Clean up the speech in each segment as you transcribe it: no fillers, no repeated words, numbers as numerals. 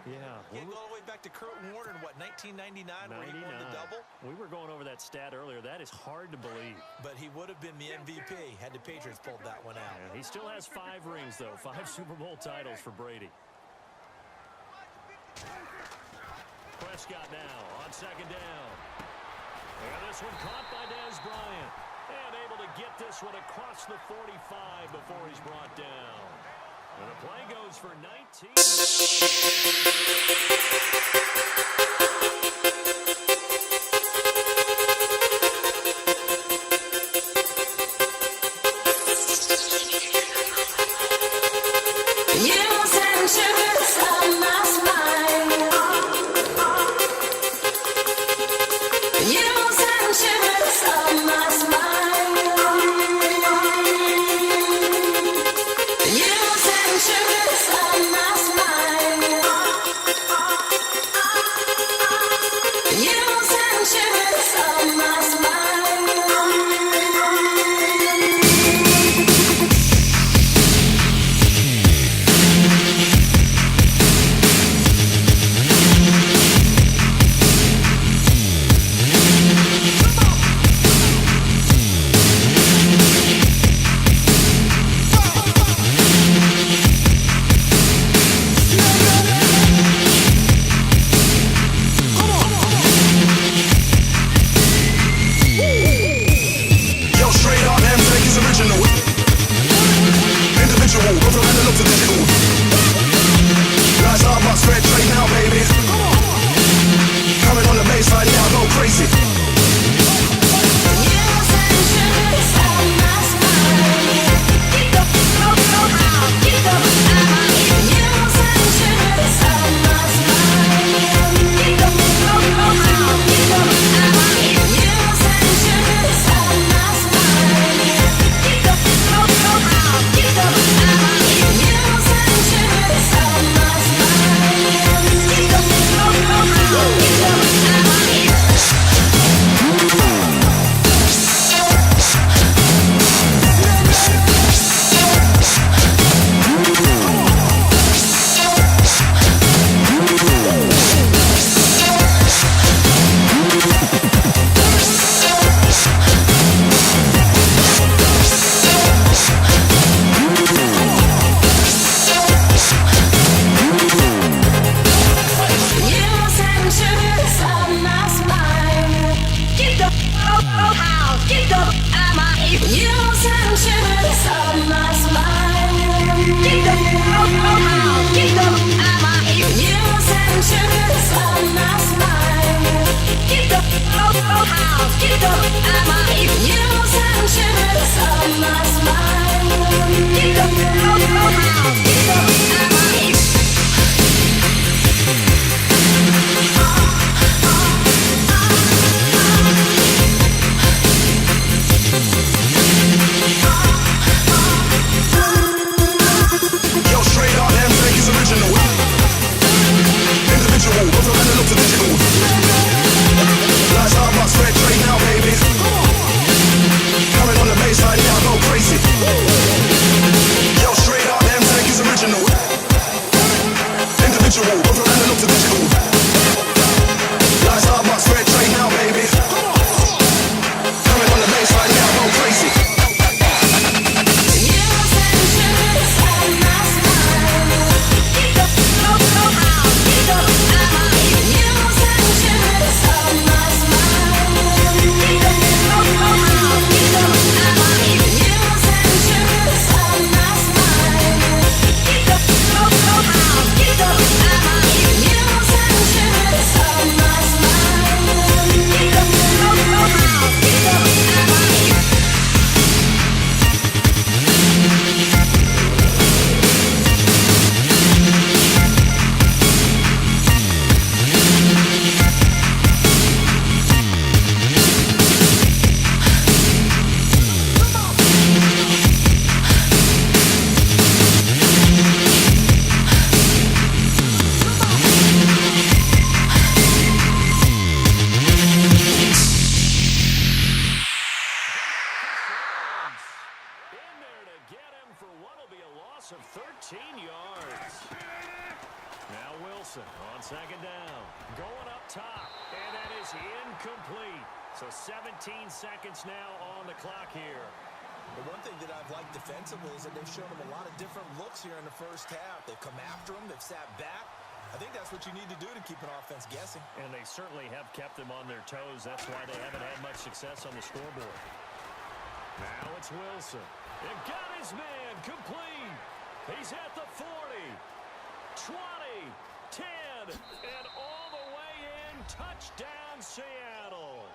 Yeah. Go all the way back to Kurt Warner in, what, 1999 where he won the double? We were going over that stat earlier. That is hard to believe. But he would have been the MVP had the Patriots pulled that one out. Yeah, he still has 5 rings, though. 5 Super Bowl titles for Brady. Prescott now on second down. And this one caught by Dez Bryant. And able to get this one across the 45 before he's brought down. And the play goes for 19. loss of 13 yards. Now Wilson. Wilson on second down. Going up top, and that is incomplete. So 17 seconds now on the clock here. The one thing that I've liked defensively is that they've shown him a lot of different looks here in the first half. They've come after him. They've sat back. I think that's what you need to do to keep an offense guessing. And they certainly have kept them on their toes. That's why they haven't had much success on the scoreboard. Now it's Wilson. And got his man complete. He's at the 40, 20, 10, and all the way in. Touchdown, Seattle.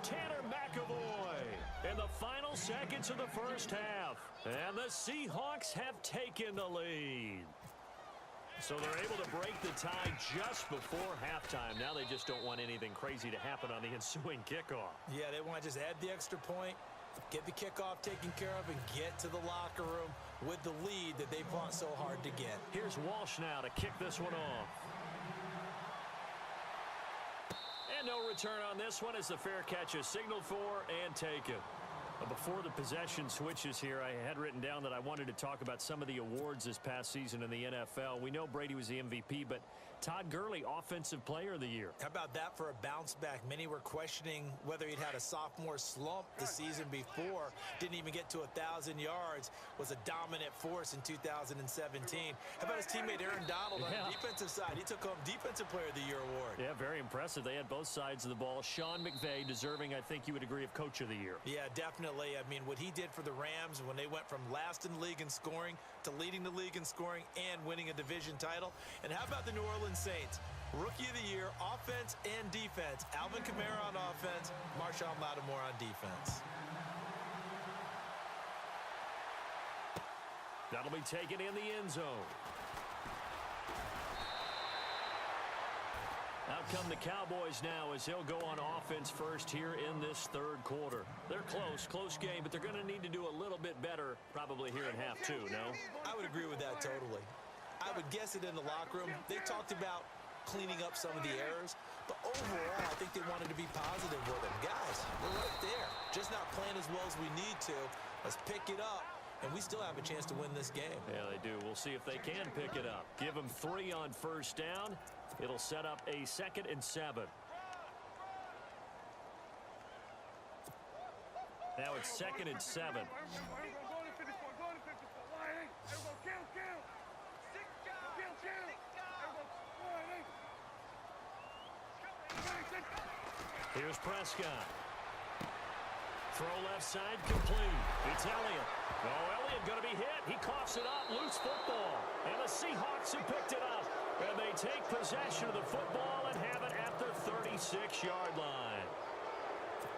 Tanner McAvoy in the final seconds of the first half. And the Seahawks have taken the lead. So they're able to break the tie just before halftime. Now they just don't want anything crazy to happen on the ensuing kickoff. Yeah, they want to just add the extra point, get the kickoff taken care of, and get to the locker room with the lead that they fought so hard to get. Here's Walsh now to kick this one off. And no return on this one as the fair catch is signaled for and taken. Before the possession switches here, I had written down that I wanted to talk about some of the awards this past season in the NFL. We know Brady was the MVP, but Todd Gurley, Offensive Player of the Year. How about that for a bounce back? Many were questioning whether he'd had a sophomore slump the season before. Didn't even get to 1,000 yards. Was a dominant force in 2017. How about his teammate Aaron Donald on the defensive side? He took home Defensive Player of the Year award. Yeah, very impressive. They had both sides of the ball. Sean McVay deserving, I think you would agree, of Coach of the Year. Yeah, definitely. I mean, what he did for the Rams when they went from last in the league in scoring to leading the league in scoring and winning a division title. And how about the New Orleans Saints? Rookie of the Year, offense and defense. Alvin Kamara on offense, Marshawn Lattimore on defense. That'll be taken in the end zone. Out come the Cowboys now as they'll go on offense first here in this third quarter. They're close game, but they're going to need to do a little bit better probably here in half two, no? I would agree with that totally. I would guess it in the locker room. They talked about cleaning up some of the errors, but overall, I think they wanted to be positive with them. Guys, we're right there. Just not playing as well as we need to. Let's pick it up, and we still have a chance to win this game. Yeah, they do. We'll see if they can pick it up. Give them 3 on first down. It'll set up a 2nd and 7. Now it's 2nd and 7. Here's Prescott. Throw left side complete. It's Elliott. Oh, Elliott going to be hit. He coughs it up. Loose football. And the Seahawks have picked it up. And they take possession of the football and have it at their 36-yard line.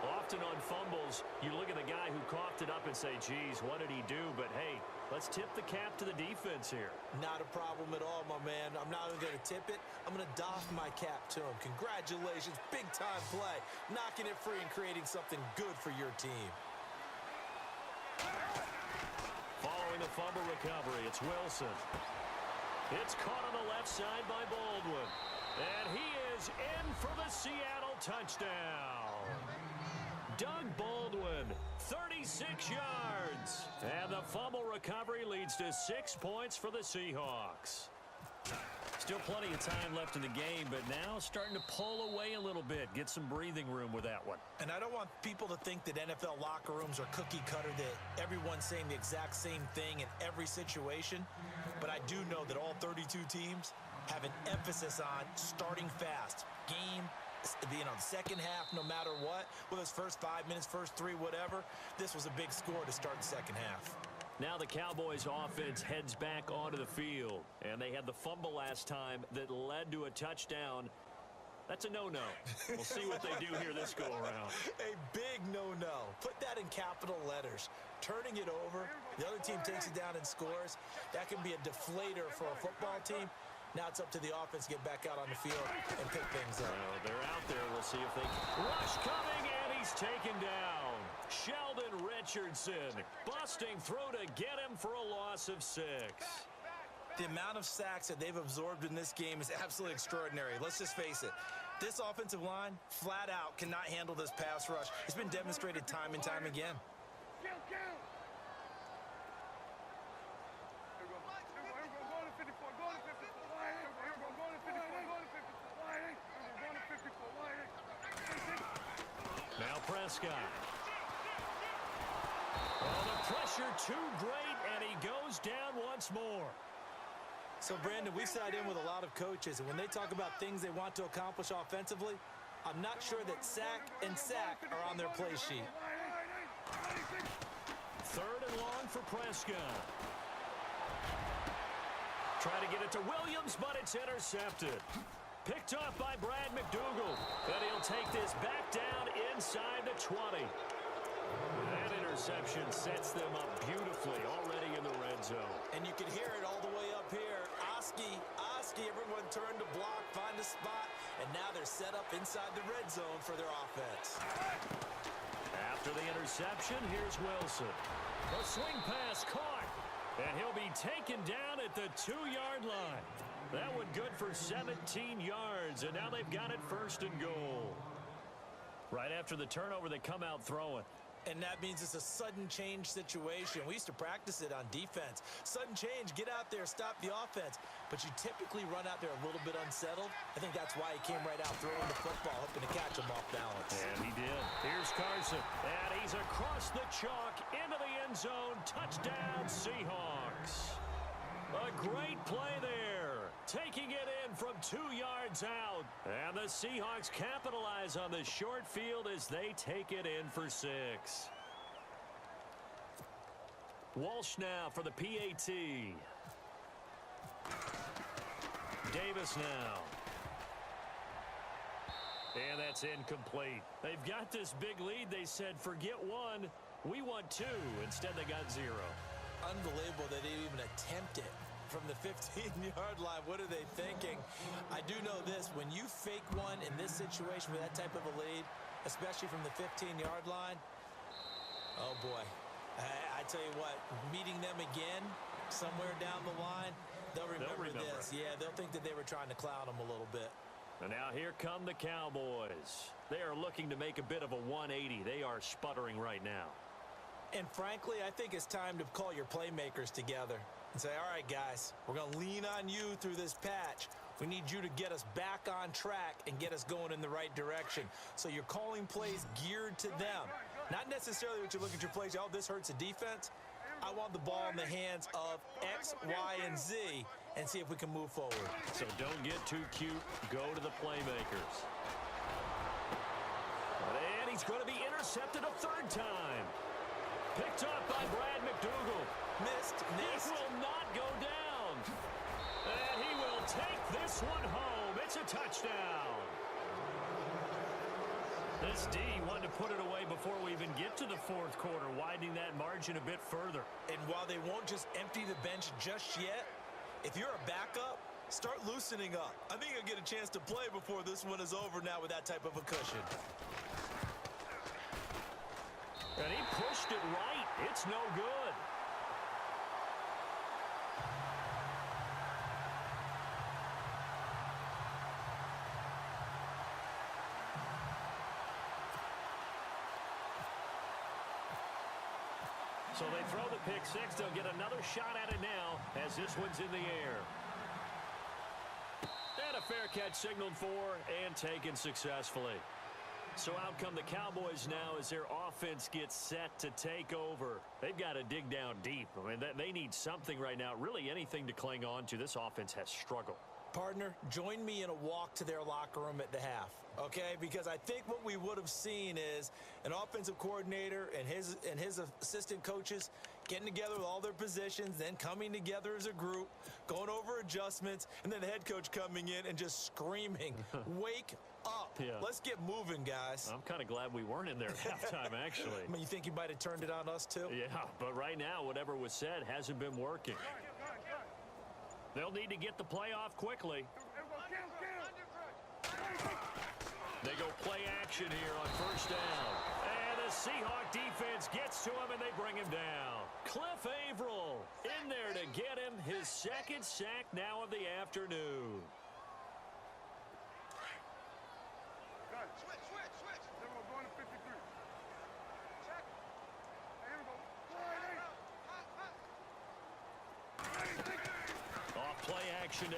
Often on fumbles, you look at the guy who coughed it up and say, geez, what did he do? But, hey, let's tip the cap to the defense here. Not a problem at all, my man. I'm not even going to tip it. I'm going to doff my cap to him. Congratulations. Big-time play. Knocking it free and creating something good for your team. Following the fumble recovery, it's Wilson. It's caught on the left side by Baldwin. And he is in for the Seattle touchdown. Doug Baldwin, 36 yards. And the fumble recovery leads to 6 points for the Seahawks. Still plenty of time left in the game, but now starting to pull away a little bit. Get some breathing room with that one. And I don't want people to think that NFL locker rooms are cookie cutter, that everyone's saying the exact same thing in every situation. But I do know that all 32 teams have an emphasis on starting fast. Game, the second half, no matter what, whether it's first 5 minutes, first 3, whatever. This was a big score to start the second half. Now the Cowboys offense heads back onto the field. And they had the fumble last time that led to a touchdown. That's a no-no. We'll see what they do here this go-around. A big no-no. Put that in capital letters. Turning it over, the other team takes it down and scores. That can be a deflator for a football team. Now it's up to the offense to get back out on the field and pick things up. Well, they're out there. We'll see if they can. Rush coming, and he's taken down. Sheldon Richardson busting through to get him for a loss of 6. The amount of sacks that they've absorbed in this game is absolutely extraordinary. Let's just face it. This offensive line, flat out, cannot handle this pass rush. It's been demonstrated time and time again. Prescott. Oh, the pressure too great, and he goes down once more. So, Brandon, we sat in with a lot of coaches, and when they talk about things they want to accomplish offensively, I'm not sure that sack and sack are on their play sheet. 3rd and long for Prescott. Try to get it to Williams, but it's intercepted. Picked off by Brad McDougal. And he'll take this back down inside the 20. That interception sets them up beautifully already in the red zone. And you can hear it all the way up here. Oski, everyone turned to block, find a spot, and now they're set up inside the red zone for their offense. After the interception, here's Wilson. The swing pass caught, and he'll be taken down at the 2-yard line. That one good for 17 yards, and now they've got it 1st and goal. Right after the turnover, they come out throwing. And that means it's a sudden change situation. We used to practice it on defense. Sudden change, get out there, stop the offense. But you typically run out there a little bit unsettled. I think that's why he came right out throwing the football, hoping to catch him off balance. And he did. Here's Carson. And he's across the chalk into the end zone. Touchdown, Seahawks. A great play there. Taking it in from 2 yards out. And the Seahawks capitalize on the short field as they take it in for 6. Walsh now for the PAT. Davis now. And that's incomplete. They've got this big lead. They said, forget 1. We want 2. Instead, they got 0. Unbelievable that they even attempt it from the 15-yard line. What are they thinking? I do know this. When you fake one in this situation with that type of a lead, especially from the 15-yard line, oh, boy. I tell you what, meeting them again somewhere down the line, they'll remember this. Yeah, they'll think that they were trying to clown them a little bit. And now here come the Cowboys. They are looking to make a bit of a 180. They are sputtering right now. And frankly, I think it's time to call your playmakers together and say, all right, guys, we're going to lean on you through this patch. We need you to get us back on track and get us going in the right direction. So you're calling plays geared to them. Not necessarily what you look at your plays, oh, this hurts the defense. I want the ball in the hands of X, Y, and Z and see if we can move forward. So don't get too cute. Go to the playmakers. And he's going to be intercepted a 3rd time. Picked up by Brad McDougal. Missed. This will not go down. And he will take this one home. It's a touchdown. This D wanted to put it away before we even get to the 4th quarter, widening that margin a bit further. And while they won't just empty the bench just yet, if you're a backup, start loosening up. I think you'll get a chance to play before this one is over now with that type of a cushion. And he pushed it right. It's no good. So they throw the pick 6. They'll get another shot at it now as this one's in the air. And a fair catch signaled for and taken successfully. So out come the Cowboys now as their offense gets set to take over. They've got to dig down deep. I mean, they need something right now, really anything to cling on to. This offense has struggled. Partner, join me in a walk to their locker room at the half, okay? Because I think what we would have seen is an offensive coordinator and his assistant coaches getting together with all their positions, then coming together as a group, going over adjustments, and then the head coach coming in and just screaming, wake up. Yeah. Let's get moving, guys. I'm kind of glad we weren't in there at halftime, actually. I mean, you think he might have turned it on us, too? Yeah, but right now, whatever was said hasn't been working. They'll need to get the play off quickly. They go play action here on 1st down. And the Seahawk defense gets to him, and they bring him down. Cliff Averill in there to get him his 2nd sack now of the afternoon. Off play action to